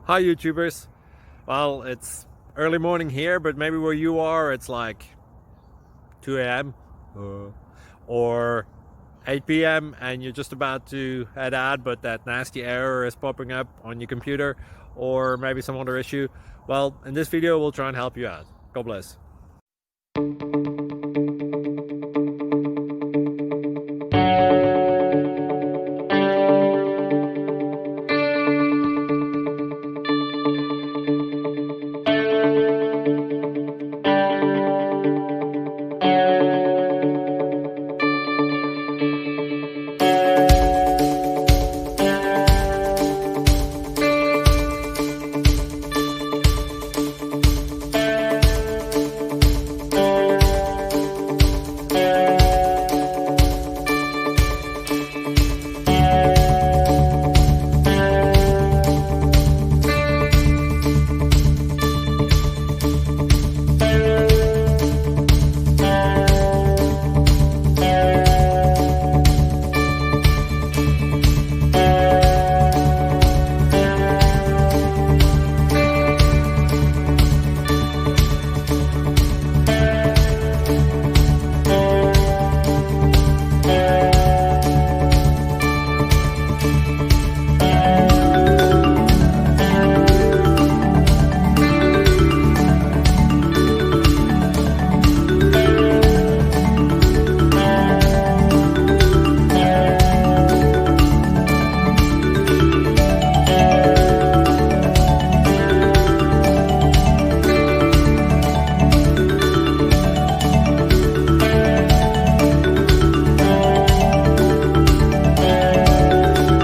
Hi YouTubers. Well, it's early morning here, but maybe where you are it's like 2 a.m. Or 8 p.m. and you're just about to head out, but that nasty error is popping up on your computer, or maybe some other issue. Well, in this video we'll try and help you out. God bless.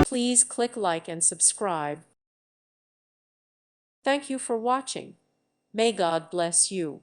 Please click like and subscribe. Thank you for watching. May God bless you.